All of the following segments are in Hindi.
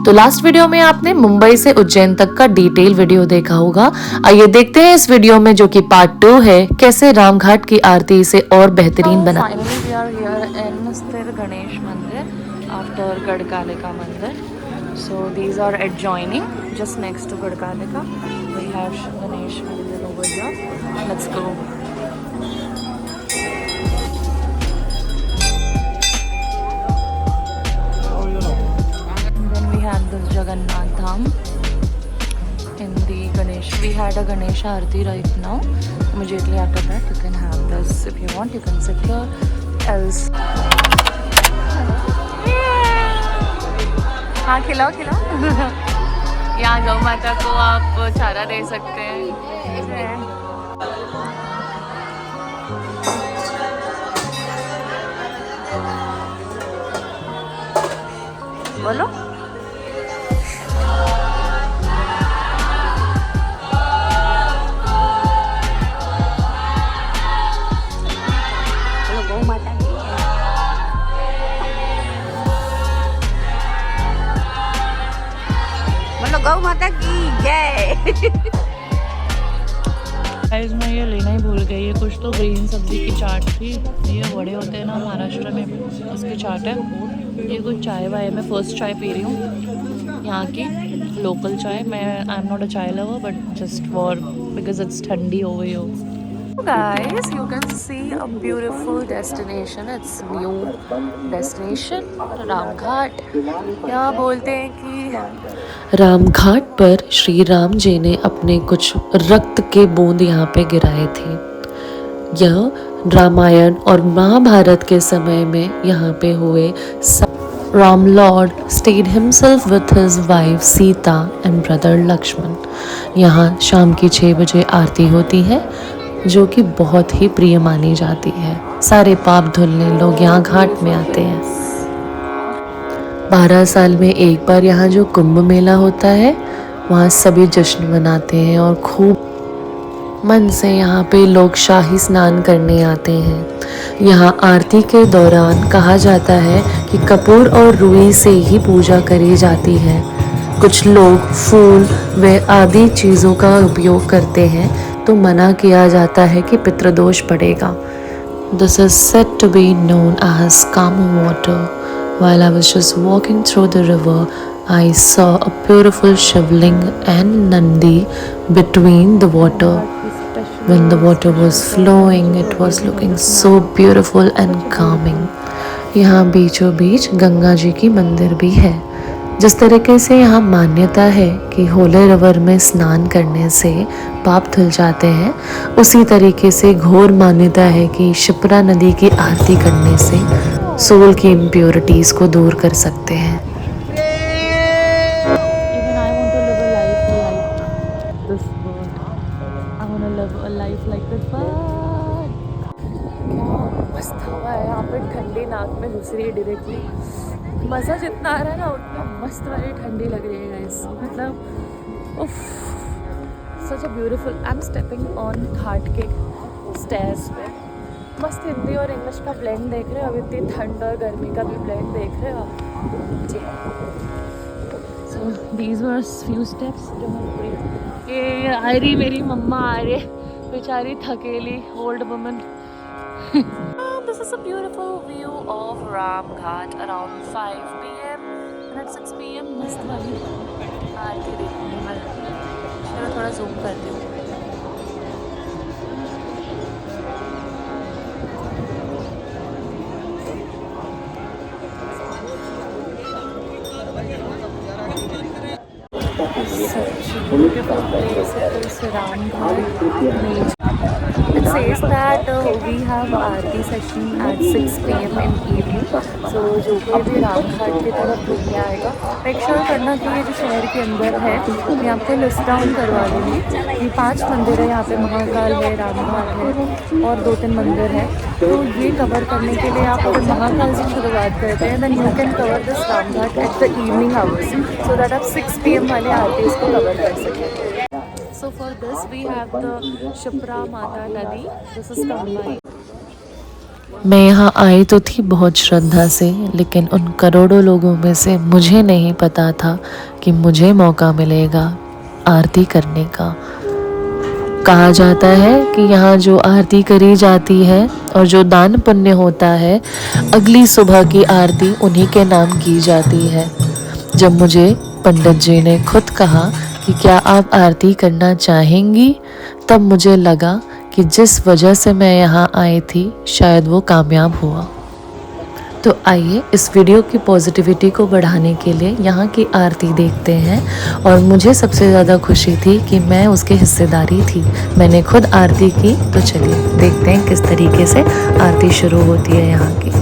तो लास्ट वीडियो में आपने मुंबई से उज्जैन तक का डिटेल वीडियो देखा होगा। आइए देखते हैं इस वीडियो में, जो कि पार्ट 2 है, कैसे रामघाट की आरती इसे और बेहतरीन बना। Finally we are here in Sthir Ganesh Mandir after Gadkalika Mandir. So these are adjoining, just next to Gadkalika. We have Ganesh Mandir over here. Let's go. And then we have this Jagannath Dham in the Ganesh. We had a Ganesh Aarti right now. Immediately after that, you can have this. If you want, you can sit here. Else. हाँ खिलाओ खिलाओ। यहाँ गौ माता को आप चारा दे सकते हैं। बोलो गौ माता बोलो गौ माता की जय। गाइस मैं ये लेना ही भूल गई, ये कुछ तो ग्रीन सब्जी की चाट थी। ये बड़े होते हैं ना महाराष्ट्र में, उसकी चाट है। ये कुछ चाय वाय, मैं फर्स्ट चाय पी रही हूँ यहाँ की लोकल चाय। मैं आई एम नॉट अ चाय lover but just for because it's ठंडी हो गई हो। Guys, you can see a beautiful destination. It's new destination, Ramghat. यहाँ बोलते हैं कि रामघाट पर श्री राम जी ने अपने कुछ रक्त के बूंद यहाँ पे गिराए थे। यह रामायण और महाभारत के समय में यहाँ पे हुए। Ram Lord stayed himself with his wife Sita and brother Lakshman. यहाँ शाम की 6 बजे आरती होती है, जो कि बहुत ही प्रिय मानी जाती है। सारे पाप धुलने लोग यहाँ घाट में आते हैं। 12 साल में एक बार यहाँ जो कुंभ मेला होता है, वहाँ सभी जश्न मनाते हैं और खूब मन से यहाँ पे लोग शाही स्नान करने आते हैं। यहाँ आरती के दौरान कहा जाता है कि कपूर और रुई से ही पूजा करी जाती है। कुछ लोग फूल व आदि चीज़ों का उपयोग करते हैं, तो मना किया जाता है कि पितृदोष पड़ेगा। This is said to be known as Kama water. While I was just walking through the river, I saw a beautiful Shivling and Nandi between the water. When the water was flowing, it was looking so beautiful and calming. यहाँ बीचों बीच गंगा जी की मंदिर भी है। जिस तरीके से यहाँ मान्यता है कि होले रिवर में स्नान करने से पाप धुल जाते हैं, उसी तरीके से घोर मान्यता है कि शिप्रा नदी की आरती करने से सोल की इम्प्योरिटीज को दूर कर सकते हैं। मस्त हवा है यहाँ पे, ठंडी नाक में घुस रही है डायरेक्टली। मज़ा जितना आ रहा है ना, उतना मस्त वाली ठंडी लग रही है गाइस। मतलब उफ, such a beautiful. I am stepping on ghat के स्टेयर्स पे। मस्त हिंदी और इंग्लिश का ब्लेंड देख रहे हो। अब इतनी ठंड और गर्मी का भी ब्लेंड देख रहे हो जी। So these were few steps जो मैं ये आ रही, मेरी मम्मा आ रही बेचारी थकेली old woman. This is a beautiful view of Ram Ghat around 5 PM and at 6 PM मस्त वाली आरती देखने वाली। चलो थोड़ा जूम करती हूँ। Such a beautiful place it is, Ram Ghat. It says that we have Aarti session at 6 PM in evening. So जो कोई भी रामघाट की तरफ घूमने आएगा, मेक श्योर करना कि ये जो शहर के अंदर है, मैं आपको लिस्ट डाउन करवा दूँगी। ये 5 मंदिर है यहाँ पे, महाकाल है, रामघाट है और 2-3 मंदिर हैं। तो ये कवर करने के लिए आप अगर महाकाल से शुरुआत करते हैं, then you can cover this Ramghat at the evening hours, so that आप 6 PM वाले आरती को कवर कर सकें। So for this we have the Shipra Mata Nadi. This is Kambai. मैं यहाँ आई तो थी बहुत श्रद्धा से, लेकिन उन करोड़ों लोगों में से मुझे नहीं पता था कि मुझे मौका मिलेगा आरती करने का। कहा जाता है कि यहाँ जो आरती करी जाती है और जो दान पुण्य होता है, अगली सुबह की आरती उन्हीं के नाम की जाती है। जब मुझे पंडित जी ने खुद कहा कि क्या आप आरती करना चाहेंगी, तब मुझे लगा कि जिस वजह से मैं यहाँ आई थी शायद वो कामयाब हुआ। तो आइए इस वीडियो की पॉजिटिविटी को बढ़ाने के लिए यहाँ की आरती देखते हैं। और मुझे सबसे ज़्यादा खुशी थी कि मैं उसकी हिस्सेदारी थी, मैंने खुद आरती की। तो चलिए देखते हैं किस तरीके से आरती शुरू होती है यहाँ की।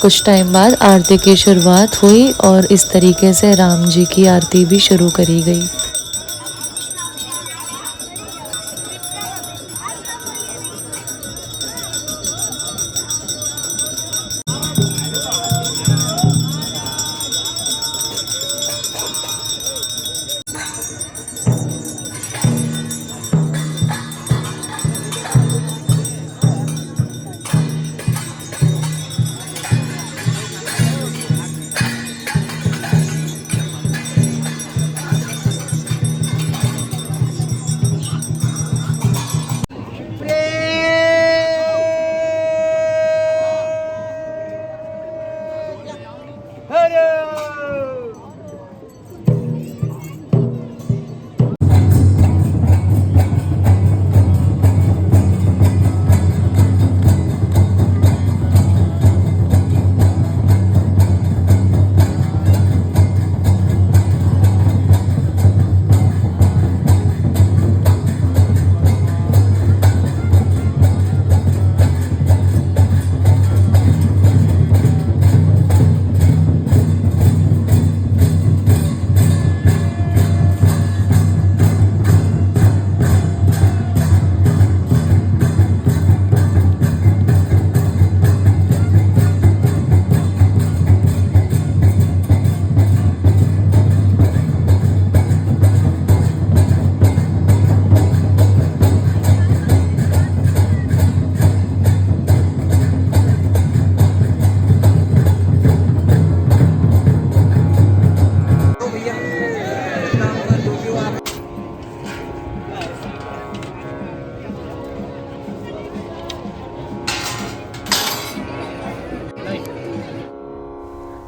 कुछ टाइम बाद आरती की शुरुआत हुई और इस तरीके से राम जी की आरती भी शुरू करी गई।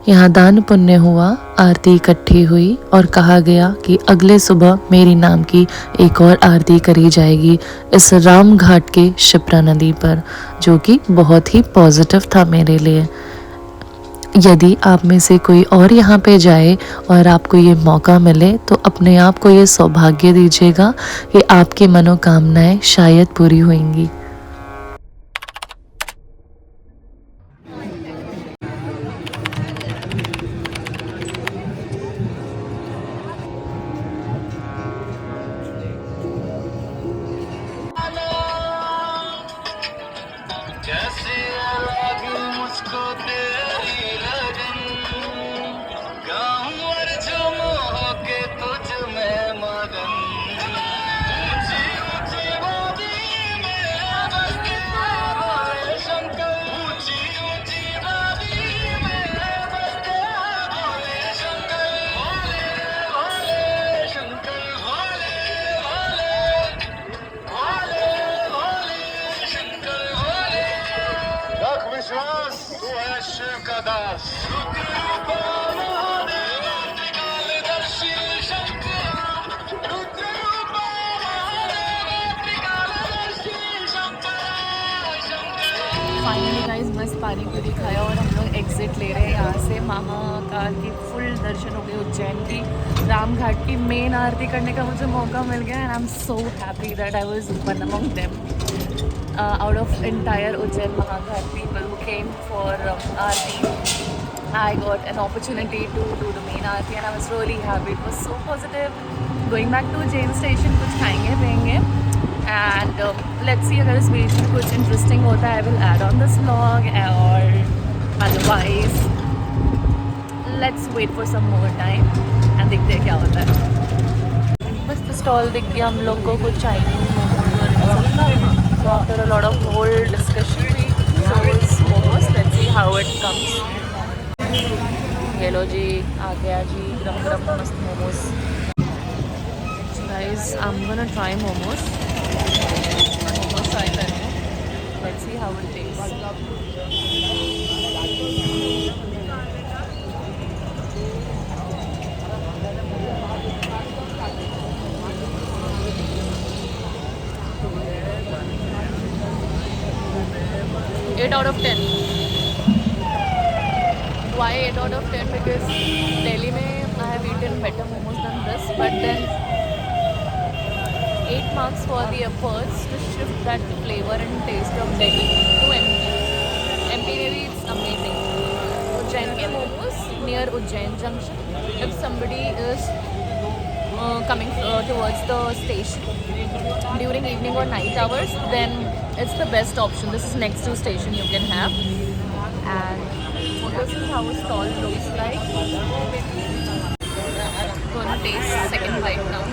यहाँ दान पुण्य हुआ, आरती इकट्ठी हुई और कहा गया कि अगले सुबह मेरी नाम की एक और आरती करी जाएगी इस राम घाट के शिप्रा नदी पर, जो कि बहुत ही पॉजिटिव था मेरे लिए। यदि आप में से कोई और यहाँ पे जाए और आपको ये मौका मिले तो अपने आप को ये सौभाग्य दीजिएगा कि आपकी मनोकामनाएं शायद पूरी होंगी। जैसे अलग मुझको तेरी लगन, गाऊं और झूमूं के तुझ में मगन। ऊंची ऊंची वादी में बसते भोले शंकर, ऊंची ऊंची वादी में बसते भोले शंकर, भोले भोले शंकर, भोले विश्वास तू है शिव का दास रुद्र रूपा महादेव त्रिकालदर्शी शंकर रुद्र रूपा महादेव त्रिकालदर्शी शंकर शंकर। फाइनली गाइस मस्त पानी पूरी खाया और हम लोग एग्जिट ले रहे हैं यहाँ से। महाकाल की फुल दर्शन हो गए, उज्जैन की राम घाट की मेन आरती करने का मुझे मौका मिल गया and I am so happy that I was one among them out of entire Ujjain Mahaghat people who came for aarti. I got an opportunity to do the main aarti and I was really happy. It was so positive. Going back to Ujjain station, कुछ खाएंगे पिएंगे and let's see अगर इस बीच में कुछ interesting होता है I will add on this vlog or otherwise let's wait for some more time and देखते हैं क्या होता है। बस स्टॉल दिख गया हम लोग को, कुछ Chinese momos. So after a lot of whole discussion, we chose momos. Let's see how it comes. ये लो जी, आ गया जी गरम गरम मस्त momos. Guys, I'm gonna try momos. Momos try करेंगे। Let's see how it tastes. 8 out of 10. Why 8 out of 10? Because Delhi में I have eaten better momos than this, but then 8 marks for the efforts to shift that flavor and taste of Delhi to MP. MP में भी it's amazing. Ujjain के momos near Ujjain Junction. If somebody is coming towards the station during evening or night hours, then it's the best option. This is next to station you can have, and this is how a stall looks like. Gonna taste second bite now.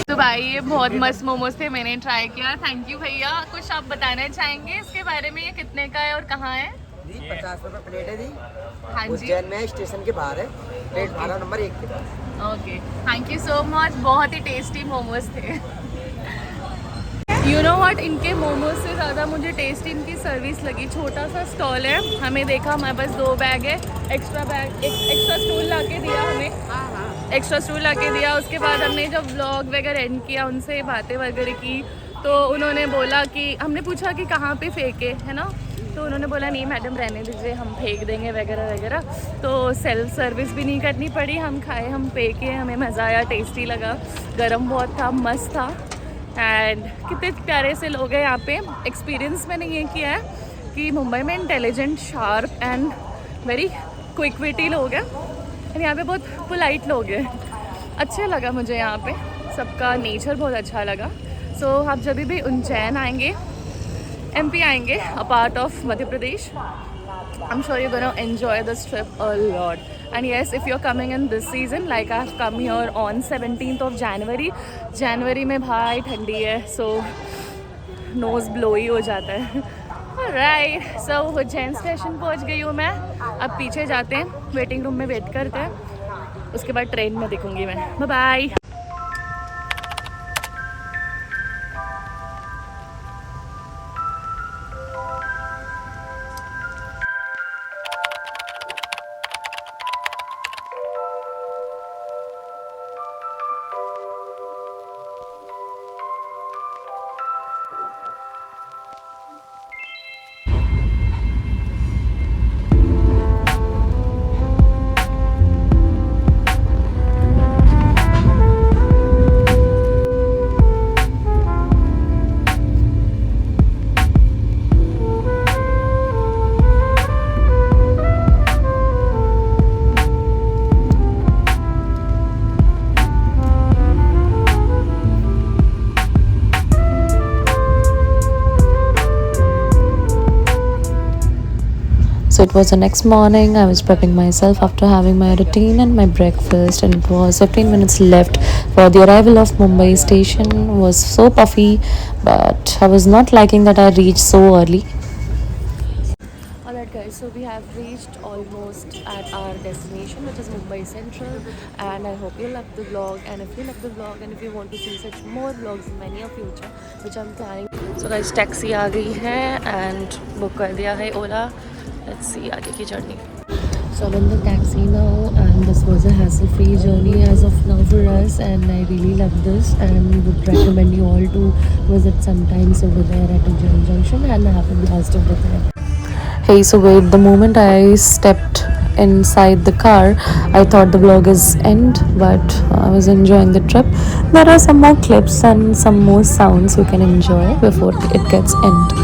तो भाई ये बहुत मस्त मोमोज थे, मैंने ट्राई किया। थैंक यू भैया। कुछ आप बताना चाहेंगे इसके बारे में, ये कितने का है और कहाँ है? 50 रुपए प्लेट है दी। हाँ जी, उज्जैन में स्टेशन के बाहर है, प्लेट 12 नंबर 1 के पास। Okay, thank you so much. बहुत ही टेस्टी मोमोज थे। यू नो व्हाट, इनके मोमोज से ज़्यादा मुझे टेस्टी इनकी सर्विस लगी। छोटा सा स्टॉल है, हमें देखा हमारे पास 2 बैग है, एक्स्ट्रा स्टूल ला के दिया हमें, एक्स्ट्रा स्टूल ला के दिया। उसके बाद हमने जब व्लॉग वगैरह एंड किया, उनसे बातें वगैरह की, तो उन्होंने बोला कि हमने पूछा कि कहाँ पे फेंके, है ना, तो उन्होंने बोला नहीं मैडम रहने दीजिए, हम फेंक देंगे वगैरह वगैरह। तो सेल्फ सर्विस भी नहीं करनी पड़ी, हम खाए, हम फेंके, हमें मज़ा आया, टेस्टी लगा, गरम बहुत था, मस्त था। एंड कितने प्यारे से लोग हैं यहाँ पे। एक्सपीरियंस मैंने ये किया है कि मुंबई में intelligent, sharp and very quick witty लोग हैं, एंड यहाँ पे बहुत पोलाइट लोग हैं। अच्छा लगा मुझे यहाँ पे, सबका नेचर बहुत अच्छा लगा। सो आप जब भी उज्जैन आएंगे, MP आएंगे, a part of Madhya Pradesh, I'm sure you're gonna enjoy this trip a lot. And yes, if you're coming in this season, like I've come here on 17th of January, जनवरी में भाई ठंडी है, so nose blowy हो जाता है। Alright, so उज्जैन स्टेशन पहुंच गई हूँ मैं। अब पीछे जाते हैं, वेटिंग रूम में वेट करते हैं, उसके बाद ट्रेन में दिखूंगी मैं। Bye bye. So it was the next morning. I was prepping myself after having my routine and my breakfast, and it was 15 minutes left for the arrival of Mumbai station. It was so puffy, but I was not liking that I reached so early. Alright guys, so we have reached almost at our destination, which is Mumbai Central, and I hope you love the vlog. And if you love the vlog and if you want to see such more vlogs in my near future, which I'm planning. So guys, taxi आ गई है and book कर दिया है Ola. Let's see आगे की journey. So I'm in the taxi now, and this was a hassle-free journey as of now for us, and I really love this and would recommend you all to visit sometimes over there at Ujjain Junction and have a blast over there. Hey, so wait, the moment I stepped inside the car, I thought the vlog is end, but I was enjoying the trip. There are some more clips and some more sounds you can enjoy before it gets end.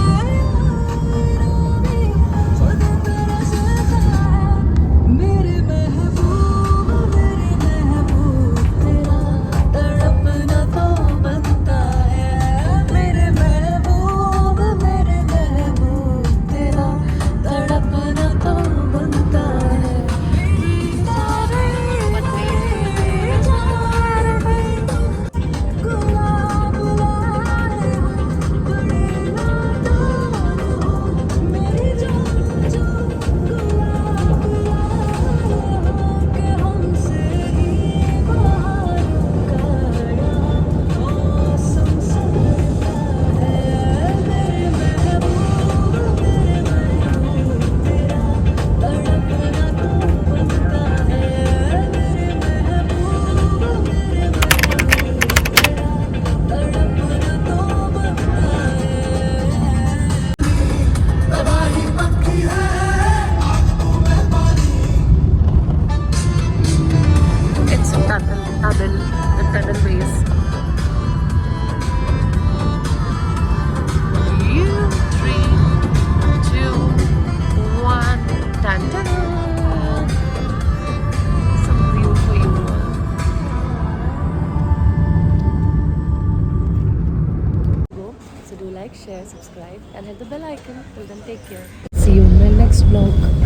It's the tunnel ways. You, 3, 2, 1, dun, dun. Some view for you. Go. So do like, share, subscribe, and hit the bell icon. Till then, take care. See you in my next vlog.